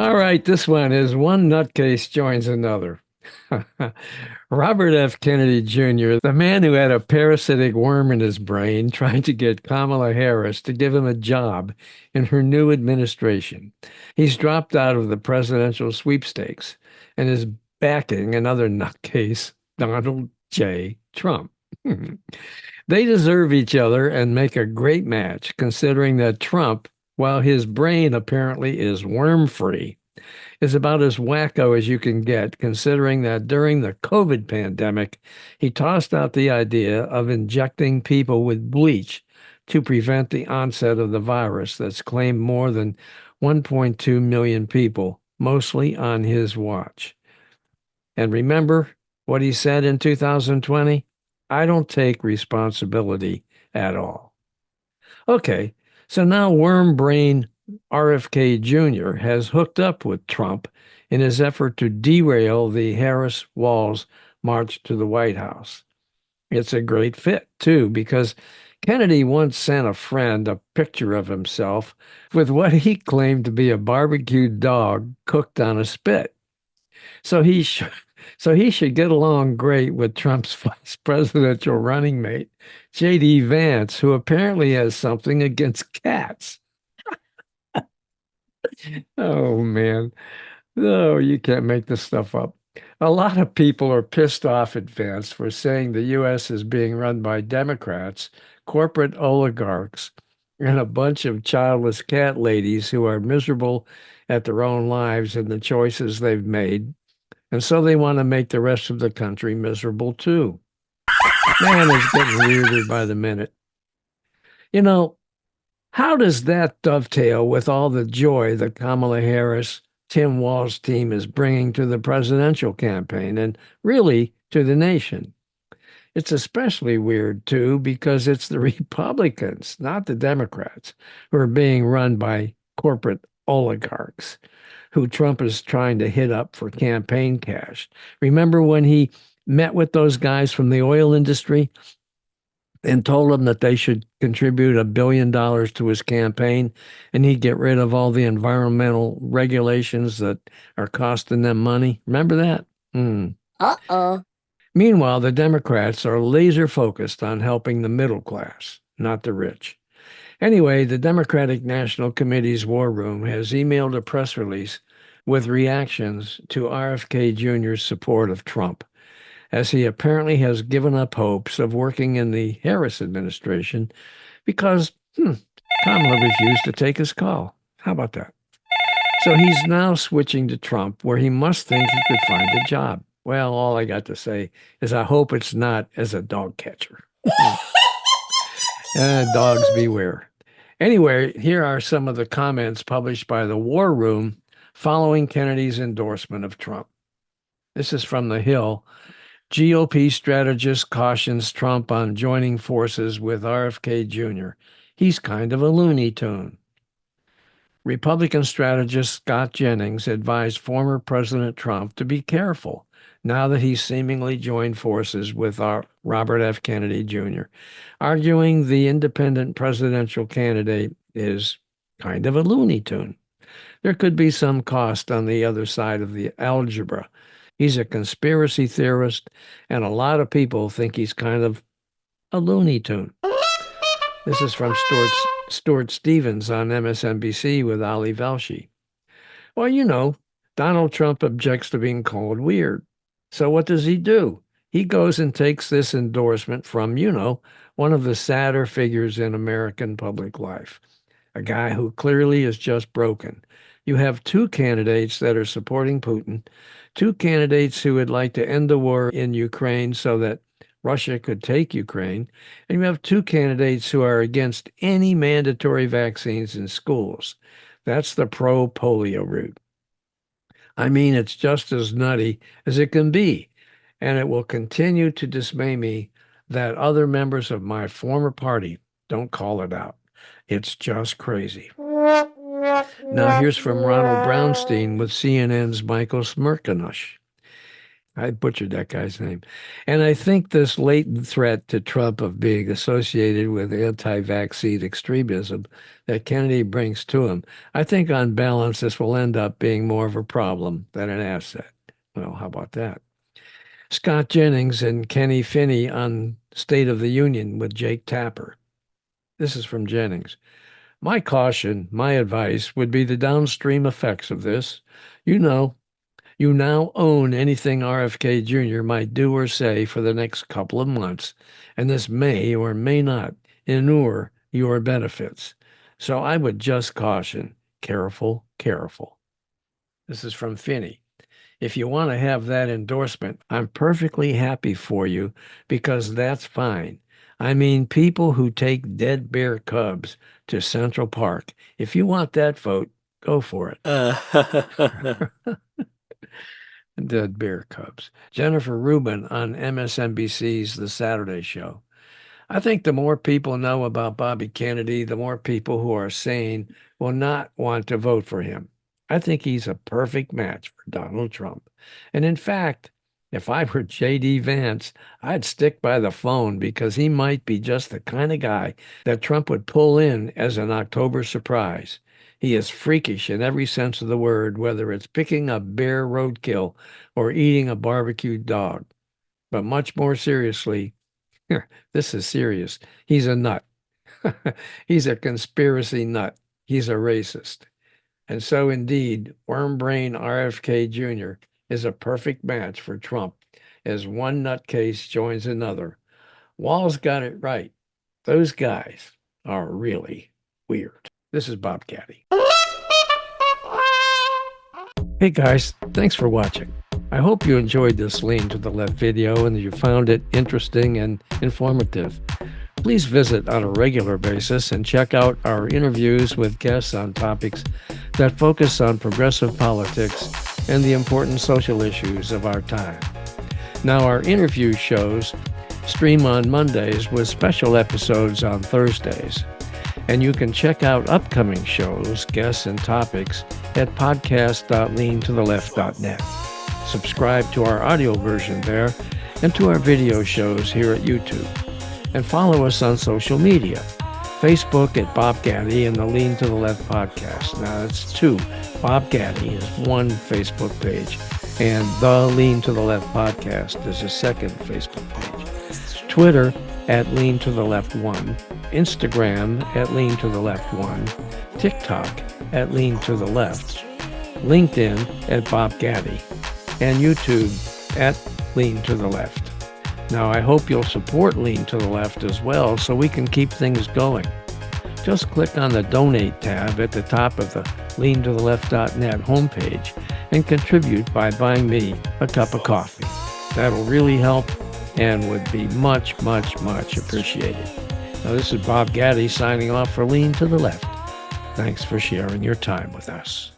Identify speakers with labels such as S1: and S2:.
S1: All right, this one is one nutcase joins another. Robert F. Kennedy Jr., the man who had a parasitic worm in his brain, trying to get Kamala Harris to give him a job in her new administration. He's dropped out of the presidential sweepstakes and is backing another nutcase, Donald J. Trump. They deserve each other and make a great match, considering that Trump, while his brain apparently is worm free, is about as wacko as you can get, considering that during the COVID pandemic, he tossed out the idea of injecting people with bleach to prevent the onset of the virus that's claimed more than 1.2 million people, mostly on his watch. And remember what he said in 2020? I don't take responsibility at all. Okay, so now worm brain RFK Jr. has hooked up with Trump in his effort to derail the Harris Walls march to the White House. It's a great fit, too, because Kennedy once sent a friend a picture of himself with what he claimed to be a barbecued dog cooked on a spit. So he should get along great with Trump's vice presidential running mate, J.D. Vance, who apparently has something against cats. Oh man. No, you can't make this stuff up. A lot of people are pissed off at Vance for saying the US is being run by Democrats, corporate oligarchs, and a bunch of childless cat ladies who are miserable at their own lives and the choices they've made. And so they want to make the rest of the country miserable too. Man, it's getting weirder by the minute. You know, how does that dovetail with all the joy that Kamala Harris, Tim Walz's team is bringing to the presidential campaign and really to the nation? It's especially weird, too, because it's the Republicans, not the Democrats, who are being run by corporate oligarchs who Trump is trying to hit up for campaign cash. Remember when he met with those guys from the oil industry and told them that they should contribute $1 billion to his campaign and he'd get rid of all the environmental regulations that are costing them money? Remember that? Mm.
S2: Uh-oh.
S1: Meanwhile, the Democrats are laser focused on helping the middle class, not the rich. Anyway, the Democratic National Committee's War Room has emailed a press release with reactions to RFK Jr.'s support of Trump, as he apparently has given up hopes of working in the Harris administration because Kamala refused to take his call. How about that? So he's now switching to Trump, where he must think he could find a job. Well, all I got to say is I hope it's not as a dog catcher. Dogs beware. Anyway, here are some of the comments published by the War Room following Kennedy's endorsement of Trump. This is from The Hill. GOP strategist cautions Trump on joining forces with RFK Jr. He's kind of a Looney Tune. Republican strategist Scott Jennings advised former President Trump to be careful now that he's seemingly joined forces with our Robert F. Kennedy Jr., arguing the independent presidential candidate is kind of a Looney Tune. There could be some cost on the other side of the algebra. He's a conspiracy theorist, and a lot of people think he's kind of a Looney Tune. This is from Stuart Stevens on MSNBC with Ali Velshi. Well, Donald Trump objects to being called weird. So what does he do? He goes and takes this endorsement from, one of the sadder figures in American public life, a guy who clearly is just broken. You have two candidates that are supporting Putin, two candidates who would like to end the war in Ukraine so that Russia could take Ukraine, and you have two candidates who are against any mandatory vaccines in schools. That's the pro-polio route. I mean, it's just as nutty as it can be, and it will continue to dismay me that other members of my former party don't call it out. It's just crazy. Now, here's from Ronald Brownstein with CNN's Michael Smerconish. I butchered that guy's name. And I think this latent threat to Trump of being associated with anti-vaccine extremism that Kennedy brings to him, I think on balance, this will end up being more of a problem than an asset. Well, how about that? Scott Jennings and Kenny Finney on State of the Union with Jake Tapper. This is from Jennings. My caution, my advice would be the downstream effects of this. You know, you now own anything RFK Jr. might do or say for the next couple of months, and this may or may not inure your benefits. So I would just caution, careful, careful. This is from Finney. If you want to have that endorsement, I'm perfectly happy for you because that's fine. I mean, people who take dead bear cubs to Central Park. If you want that vote, go for it. Dead bear cubs. Jennifer Rubin on MSNBC's The Saturday Show. I think the more people know about Bobby Kennedy, the more people who are sane will not want to vote for him. I think he's a perfect match for Donald Trump. And in fact, if I were J.D. Vance, I'd stick by the phone because he might be just the kind of guy that Trump would pull in as an October surprise. He is freakish in every sense of the word, whether it's picking up bear roadkill or eating a barbecued dog. But much more seriously, this is serious. He's a nut. He's a conspiracy nut. He's a racist. And so indeed, Wormbrain RFK Jr. is a perfect match for Trump as one nutcase joins another. Wall's got it right. Those guys are really weird. This is Bob Caddy. Hey guys, thanks for watching. I hope you enjoyed this Lean to the Left video and that you found it interesting and informative. Please visit on a regular basis and check out our interviews with guests on topics that focus on progressive politics and the important social issues of our time. Now, our interview shows stream on Mondays with special episodes on Thursdays. And you can check out upcoming shows, guests, and topics at podcast.leantotheleft.net. Subscribe to our audio version there and to our video shows here at YouTube. And follow us on social media. Facebook at Bob Gaddy and the Lean to the Left podcast. Now that's two. Bob Gaddy is one Facebook page, and the Lean to the Left podcast is a second Facebook page. Twitter at Lean to the Left 1, Instagram at Lean to the Left 1, TikTok at Lean to the Left, LinkedIn at Bob Gaddy, and YouTube at Lean to the Left. Now, I hope you'll support Lean to the Left as well so we can keep things going. Just click on the Donate tab at the top of the leantotheleft.net homepage and contribute by buying me a cup of coffee. That'll really help and would be much, much, much appreciated. Now, this is Bob Gaddy signing off for Lean to the Left. Thanks for sharing your time with us.